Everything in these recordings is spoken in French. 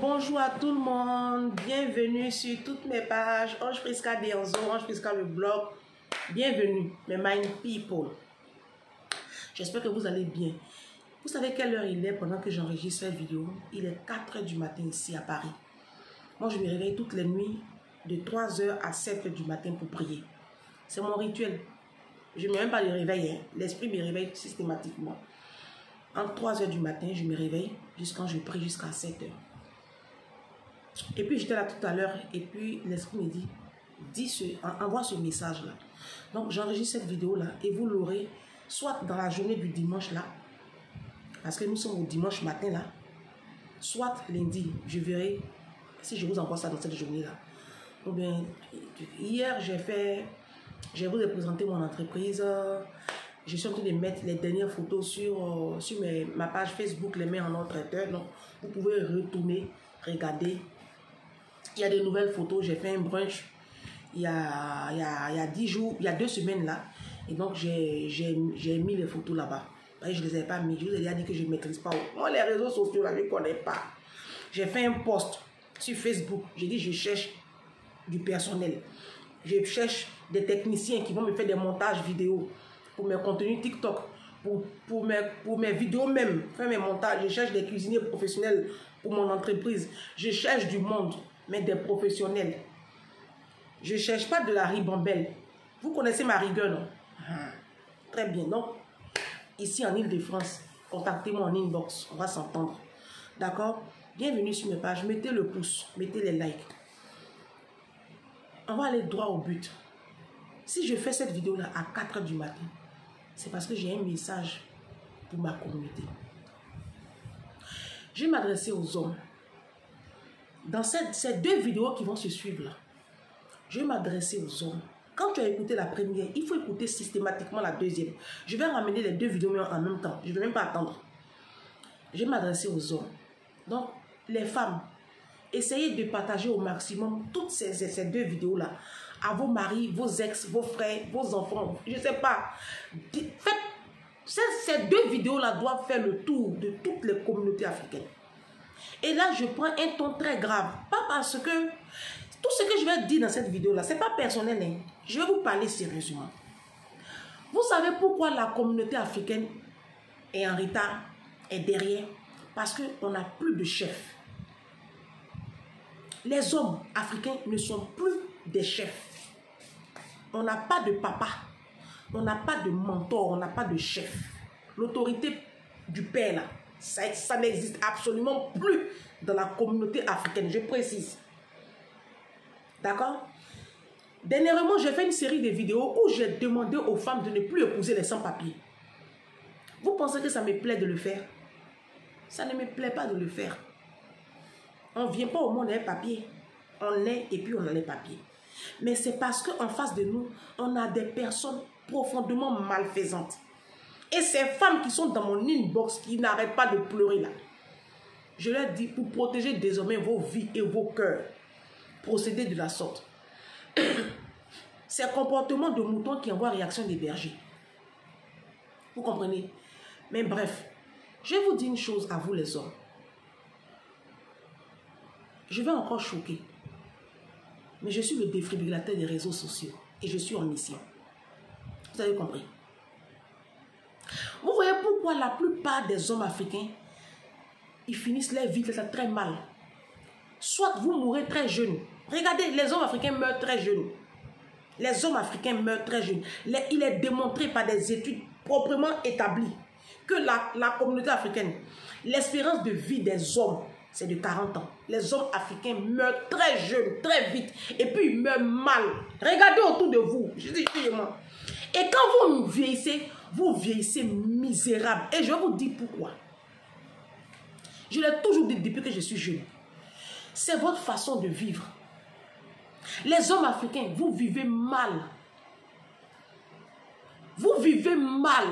bonjour à tout le monde, bienvenue sur toutes mes pages, Ange Prisca Derzo, Ange Prisca le blog, bienvenue mes mind people. J'espère que vous allez bien. Vous savez quelle heure il est pendant que j'enregistre cette vidéo? Il est 4 h du matin ici à Paris. Moi je me réveille toutes les nuits de 3 h à 7 h du matin pour prier. C'est mon rituel. Je ne mets même pas le réveil, hein. L'esprit me réveille systématiquement. Entre 3 h du matin, je me réveille jusqu'à je prie jusqu'à 7 h. Et puis j'étais là tout à l'heure et puis l'esprit me dit, envoie ce message-là. Donc j'enregistre cette vidéo-là et vous l'aurez soit dans la journée du dimanche là, parce que nous sommes au dimanche matin là, soit lundi, je verrai si je vous envoie ça dans cette journée-là. Ou bien, hier je vous ai présenté mon entreprise. Je suis en train de mettre les dernières photos sur ma page Facebook, les mains en ordre traiteur. Donc, vous pouvez retourner, regarder. Il y a de nouvelles photos. J'ai fait un brunch il y a 10 jours, il y a 2 semaines là. Et donc, j'ai mis les photos là-bas. Je ne les ai pas mis. Je vous ai déjà dit que je ne maîtrise pas. Moi, les réseaux sociaux, là, je ne connais pas. J'ai fait un post sur Facebook. J'ai dit, je cherche du personnel. Je cherche des techniciens qui vont me faire des montages vidéo. Pour mes contenus TikTok, pour mes vidéos même, faire mes montages. Je cherche des cuisiniers professionnels pour mon entreprise. Je cherche du monde, mais des professionnels. Je ne cherche pas de la ribambelle. Vous connaissez ma rigueur, non? Très bien. Donc, ici en Ile-de-France, contactez-moi en inbox. On va s'entendre. D'accord? Bienvenue sur mes pages. Mettez le pouce, mettez les likes. On va aller droit au but. Si je fais cette vidéo-là à 4 h du matin, c'est parce que j'ai un message pour ma communauté. Je vais m'adresser aux hommes. Dans ces 2 vidéos qui vont se suivre là, je vais m'adresser aux hommes. Quand tu as écouté la première, il faut écouter systématiquement la deuxième. Je vais ramener les 2 vidéos en même temps. Je ne vais même pas attendre. Je vais m'adresser aux hommes. Donc, les femmes, essayez de partager au maximum toutes ces 2 vidéos-là à vos maris, vos ex, vos frères, vos enfants, je ne sais pas. Faites, ces 2 vidéos-là doivent faire le tour de toutes les communautés africaines. Et là, je prends un ton très grave. Pas parce que tout ce que je vais dire dans cette vidéo-là, ce n'est pas personnel. Hein. Je vais vous parler sérieusement. Vous savez pourquoi la communauté africaine est en retard, est derrière? Parce qu'on n'a plus de chefs. Les hommes africains ne sont plus des chefs. On n'a pas de papa, on n'a pas de mentor, on n'a pas de chef. L'autorité du père, là, ça n'existe absolument plus dans la communauté africaine, je précise. D'accord? Dernièrement, j'ai fait une série de vidéos où j'ai demandé aux femmes de ne plus épouser les sans-papiers. Vous pensez que ça me plaît de le faire? Ça ne me plaît pas de le faire. On ne vient pas au monde avec papier. On est et puis on a les papiers. Mais c'est parce qu'en face de nous, on a des personnes profondément malfaisantes. Et ces femmes qui sont dans mon inbox, qui n'arrêtent pas de pleurer là, je leur dis, pour protéger désormais vos vies et vos cœurs, procédez de la sorte. C'est un comportement de mouton qui envoie réaction des bergers. Vous comprenez? Mais bref, je vais vous dire une chose à vous les hommes. Je vais encore choquer. Mais je suis le défibrillateur des réseaux sociaux. Et je suis en mission. Vous avez compris? Vous voyez pourquoi la plupart des hommes africains, ils finissent leur vie très mal. Soit vous mourrez très jeune. Regardez, les hommes africains meurent très jeunes. Les hommes africains meurent très jeunes. Il est démontré par des études proprement établies que la communauté africaine, l'espérance de vie des hommes, c'est de 40 ans. Les hommes africains meurent très jeunes, très vite. Et puis ils meurent mal. Regardez autour de vous. Je dis, moi. Et quand vous vieillissez misérable. Et je vais vous dire pourquoi. Je l'ai toujours dit depuis que je suis jeune. C'est votre façon de vivre. Les hommes africains, vous vivez mal. Vous vivez mal.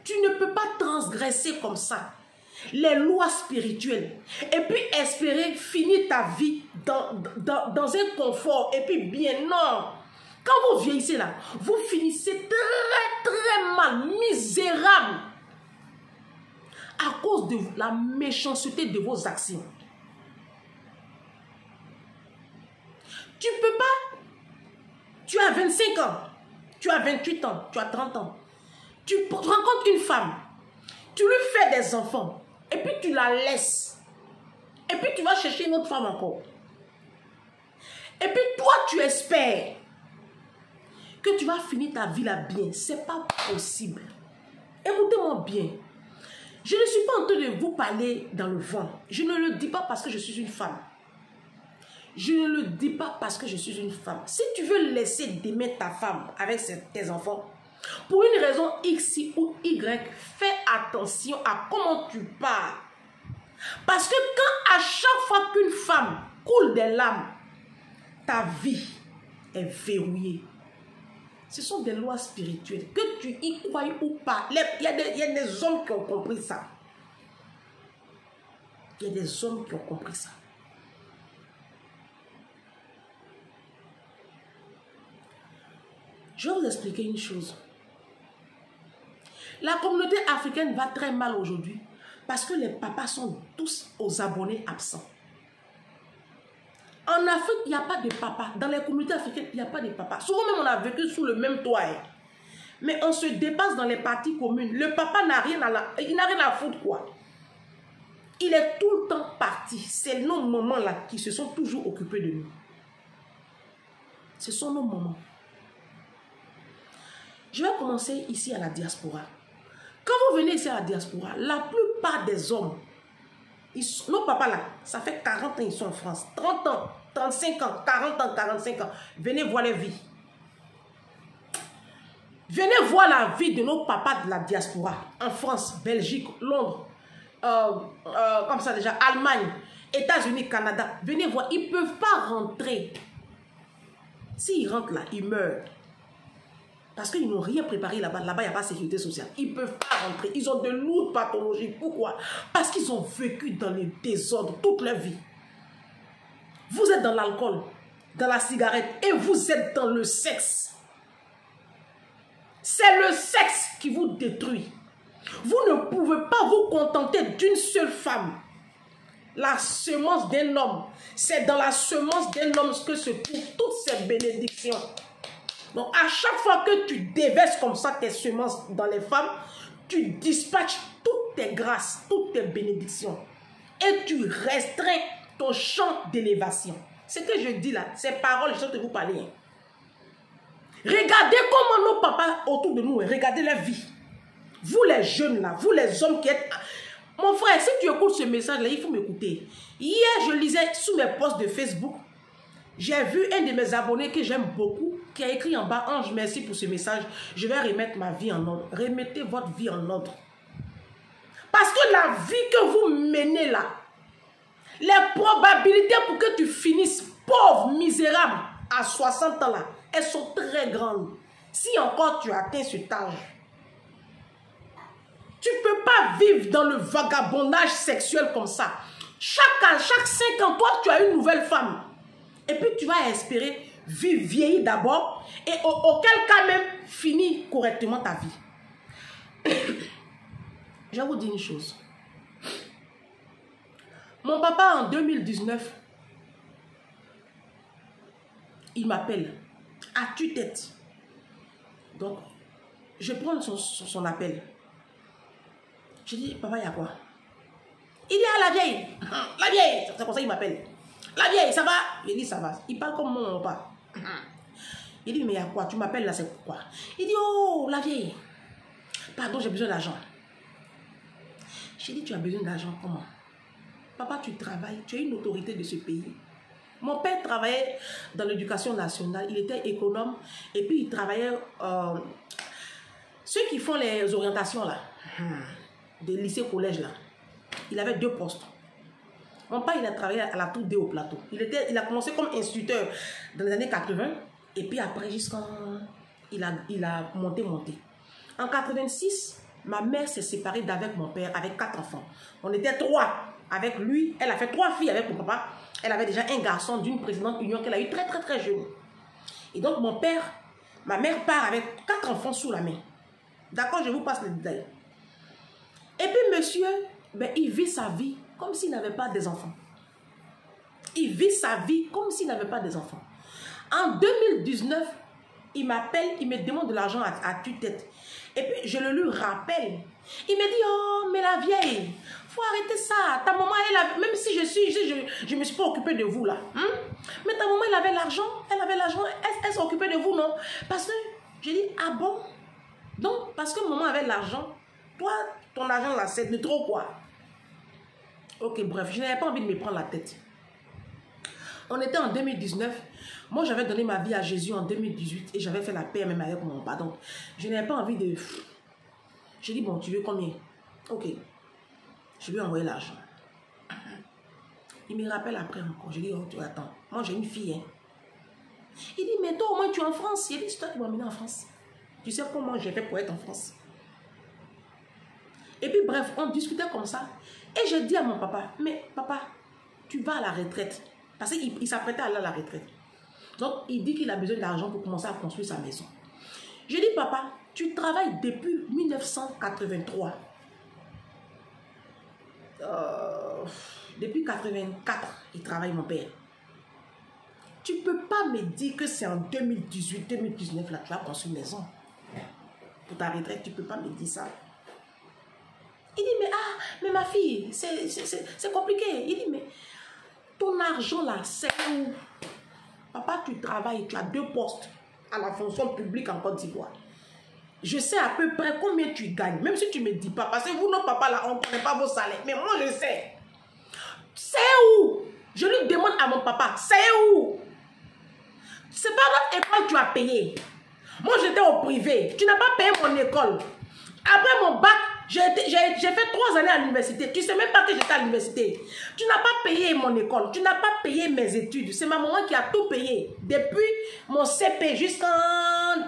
Tu ne peux pas transgresser comme ça les lois spirituelles et puis espérer finir ta vie dans un confort et puis bien. Non. Quand vous vieillissez là, vous finissez très mal, misérable. à cause de la méchanceté de vos actions. Tu ne peux pas. Tu as 25 ans, tu as 28 ans, tu as 30 ans. Tu rencontres une femme, tu lui fais des enfants, et puis tu la laisses. Et puis tu vas chercher une autre femme encore. Et puis toi, tu espères que tu vas finir ta vie là bien. Ce n'est pas possible. Écoutez-moi bien. Je ne suis pas en train de vous parler dans le vent. Je ne le dis pas parce que je suis une femme. Je ne le dis pas parce que je suis une femme. Si tu veux laisser d'aimer ta femme avec tes enfants, pour une raison X ou Y, fais attention à comment tu parles. Parce que quand à chaque fois qu'une femme coule des larmes, ta vie est verrouillée. Ce sont des lois spirituelles. Que tu y crois ou pas, il y a des hommes qui ont compris ça. Il y a des hommes qui ont compris ça. Je vais vous expliquer une chose. La communauté africaine va très mal aujourd'hui parce que les papas sont tous aux abonnés absents. En Afrique, il n'y a pas de papa. Dans les communautés africaines, il n'y a pas de papa. Souvent même, on a vécu sous le même toit. Mais on se dépasse dans les parties communes. Le papa n'a rien à foutre, quoi. Il est tout le temps parti. C'est nos mamans-là qui se sont toujours occupés de nous. Ce sont nos mamans. Je vais commencer ici à la diaspora. Quand vous venez ici à la diaspora, la plupart des hommes, nos papas là, ça fait 40 ans ils sont en France, 30 ans, 35 ans, 40 ans, 45 ans. Venez voir leur vie. Venez voir la vie de nos papas de la diaspora, en France, Belgique, Londres, comme ça déjà, Allemagne, États-Unis, Canada. Venez voir, ils ne peuvent pas rentrer. S'ils rentrent là, ils meurent. Parce qu'ils n'ont rien préparé là-bas. Là-bas, il n'y a pas de sécurité sociale. Ils ne peuvent pas rentrer. Ils ont de lourdes pathologies. Pourquoi? Parce qu'ils ont vécu dans le désordre toute leur vie. Vous êtes dans l'alcool, dans la cigarette et vous êtes dans le sexe. C'est le sexe qui vous détruit. Vous ne pouvez pas vous contenter d'une seule femme. La semence d'un homme. C'est dans la semence d'un homme que se trouvent toutes ces bénédictions. Donc, à chaque fois que tu déverses comme ça tes semences dans les femmes, tu dispatches toutes tes grâces, toutes tes bénédictions. Et tu restreins ton champ d'élévation. Ce que je dis là, ces paroles, je suis en train de vous parler. Regardez comment nos papas autour de nous, regardez leur vie. Vous les jeunes là, vous les hommes qui êtes... Mon frère, si tu écoutes ce message là, il faut m'écouter. Hier, je lisais sous mes posts de Facebook, j'ai vu un de mes abonnés que j'aime beaucoup, qui a écrit en bas, Ange, merci pour ce message, je vais remettre ma vie en ordre. Remettez votre vie en ordre. Parce que la vie que vous menez là, les probabilités pour que tu finisses pauvre, misérable, à 60 ans là, elles sont très grandes. Si encore tu atteins cet âge, tu ne peux pas vivre dans le vagabondage sexuel comme ça. Chaque 5 ans, toi, tu as une nouvelle femme. Et puis tu vas espérer vivre vieillir d'abord et auquel cas même finir correctement ta vie. Je vais vous dire une chose. Mon papa en 2019, il m'appelle à tue-tête. Donc, je prends son appel. Je dis, papa, il y a quoi? Il est à la vieille. La vieille, c'est pour ça qu'il m'appelle. La vieille, ça va? Il dit, ça va. Il parle comme mon papa. Il dit, mais il y a quoi? Tu m'appelles là, c'est pourquoi? Il dit, oh, la vieille. Pardon, j'ai besoin d'argent. J'ai dit, tu as besoin d'argent comment? Papa, tu travailles, tu es une autorité de ce pays. Mon père travaillait dans l'éducation nationale, il était économe et puis il travaillait... ceux qui font les orientations là, des lycées, collèges là, il avait 2 postes. Mon père, il a travaillé à la Tour D au Plateau. Il a commencé comme instituteur dans les années 80 et puis après jusqu'en... Il a monté. En 86, ma mère s'est séparée d'avec mon père avec 4 enfants. On était 3 avec lui. Elle a fait 3 filles avec mon papa. Elle avait déjà un garçon d'une précédente union qu'elle a eu très jeune. Et donc ma mère part avec 4 enfants sous la main. D'accord, je vous passe les détails. Et puis monsieur ben, il vit sa vie comme s'il n'avait pas des enfants. Il vit sa vie comme s'il n'avait pas des enfants. En 2019, il m'appelle, il me demande de l'argent à tue-tête. Et puis, je le lui rappelle. Il me dit, oh, mais la vieille, faut arrêter ça. Ta maman, même si je me suis pas occupée de vous là. Hein? Mais ta maman, elle avait l'argent, elle s'occupait de vous, non? Parce que, j'ai dit, ah bon? Donc, parce que maman avait l'argent, toi, ton argent là, c'est de trop quoi? Ok, bref, je n'avais pas envie de me prendre la tête. On était en 2019. Moi, j'avais donné ma vie à Jésus en 2018 et j'avais fait la paix même avec mon pardon. Je n'avais pas envie de... J'ai dit, bon, tu veux combien? Ok. Je lui ai envoyé l'argent. Il me rappelle après encore. J'ai dit, oh, tu attends. Moi, j'ai une fille. Hein. Il dit, mais toi, au moins, tu es en France. Il dit, c'est toi qui m'as emmené en France. Tu sais comment j'ai fait pour être en France. Et puis, bref, on discutait comme ça. Et j'ai dit à mon papa, mais papa, tu vas à la retraite. Parce qu'il s'apprêtait à aller à la retraite. Donc, il dit qu'il a besoin d'argent pour commencer à construire sa maison. Je dis, papa, tu travailles depuis 1983. Depuis 84, il travaille, mon père. Tu ne peux pas me dire que c'est en 2018, 2019, là, tu vas construire une maison. Pour ta retraite, tu ne peux pas me dire ça. Il dit, mais ma fille, c'est compliqué. Il dit, mais ton argent là, c'est où? Papa, tu travailles, tu as 2 postes à la fonction publique en Côte d'Ivoire. Je sais à peu près combien tu gagnes, même si tu ne me dis pas. Parce que vous, non, papa, là, on ne connaît pas vos salaires. Mais moi, je sais. C'est où? Je lui demande à mon papa, c'est où? C'est pas notre école que tu as payé. Moi, j'étais au privé. Tu n'as pas payé mon école. Après mon bac, j'ai fait 3 années à l'université. Tu ne sais même pas que j'étais à l'université. Tu n'as pas payé mon école. Tu n'as pas payé mes études. C'est ma maman qui a tout payé. Depuis mon CP jusqu'en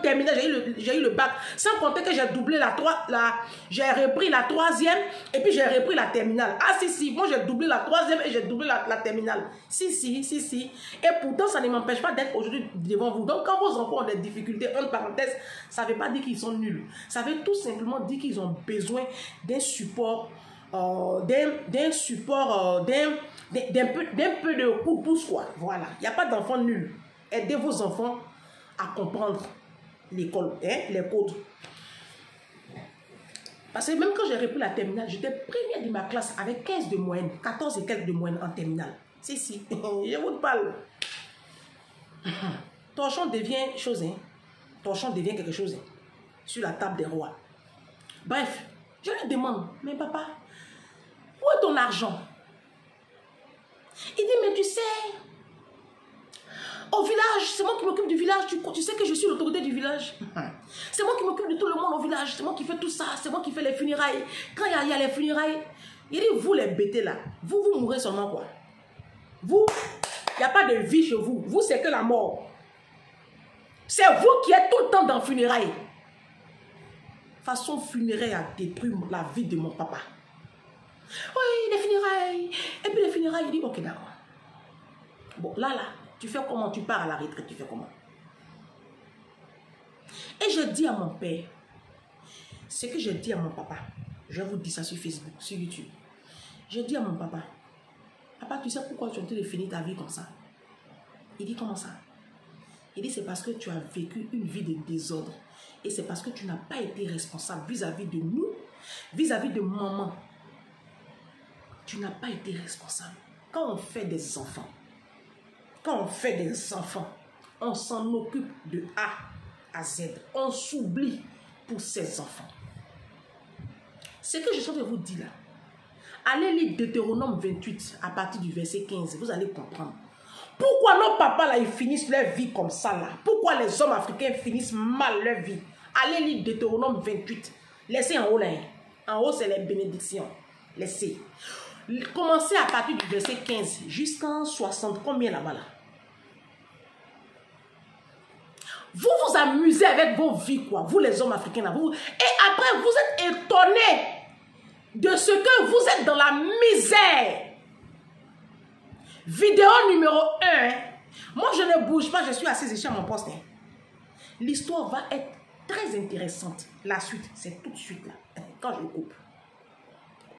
terminale, j'ai eu le bac. Sans compter que j'ai doublé j'ai repris la 3e et puis j'ai repris la terminale. Ah si, moi j'ai doublé la 3e et j'ai doublé la terminale. Si. Et pourtant, ça ne m'empêche pas d'être aujourd'hui devant vous. Donc quand vos enfants ont des difficultés, entre parenthèses, ça ne veut pas dire qu'ils sont nuls. Ça veut tout simplement dire qu'ils ont besoin d'un support, d'un peu de coup de pouce, quoi. Voilà, il n'y a pas d'enfants nuls. Aidez vos enfants à comprendre l'école, hein, les codes. Parce que même quand j'ai repris la terminale, j'étais première de ma classe avec 15 de moyenne, 14 et quelques de moyenne en terminale. Si, je vous parle. Torchon devient chose, hein. Torchon devient quelque chose, hein, sur la table des rois. Bref, je lui demande, mais papa, où est ton argent? Il dit, mais tu sais, au village, c'est moi qui m'occupe du village, tu sais que je suis l'autorité du village. C'est moi qui m'occupe de tout le monde au village, c'est moi qui fais tout ça, c'est moi qui fais les funérailles. Quand il y a les funérailles, il dit, vous les bêtés là, vous mourrez seulement quoi? Vous, il n'y a pas de vie chez vous, vous c'est que la mort. C'est vous qui êtes tout le temps dans le funérailles. Façon funéraire a détruit la vie de mon papa. Oui, les funérailles. Et puis les funérailles, il dit, ok, d'accord. Bon, là, tu fais comment? Tu pars à la retraite, tu fais comment? Et je dis à mon père, ce que je dis à mon papa, je vous dis ça sur Facebook, sur YouTube. Je dis à mon papa, papa, tu sais pourquoi tu es en train de finir ta vie comme ça? Il dit, comment ça? Il dit, c'est parce que tu as vécu une vie de désordre. Et c'est parce que tu n'as pas été responsable vis-à-vis de nous, vis-à-vis de maman. Tu n'as pas été responsable. Quand on fait des enfants, on s'en occupe de A à Z. On s'oublie pour ces enfants. Ce que je suis en train de vous dire là, allez lire Deutéronome 28 à partir du verset 15, vous allez comprendre. Pourquoi nos papas là, ils finissent leur vie comme ça là? Pourquoi les hommes africains finissent mal leur vie? Allez lire Deutéronome 28. Laissez en haut là. En haut, c'est les bénédictions. Laissez. Commencez à partir du verset 15 jusqu'en 60. Combien là-bas là? Vous vous amusez avec vos vies, quoi. Vous les hommes africains là. Et après, vous êtes étonnés de ce que vous êtes dans la misère. Vidéo numéro 1. Moi, je ne bouge pas. Je suis assise ici à mon poste. L'histoire va être très intéressante. La suite, c'est tout de suite là. Quand je coupe.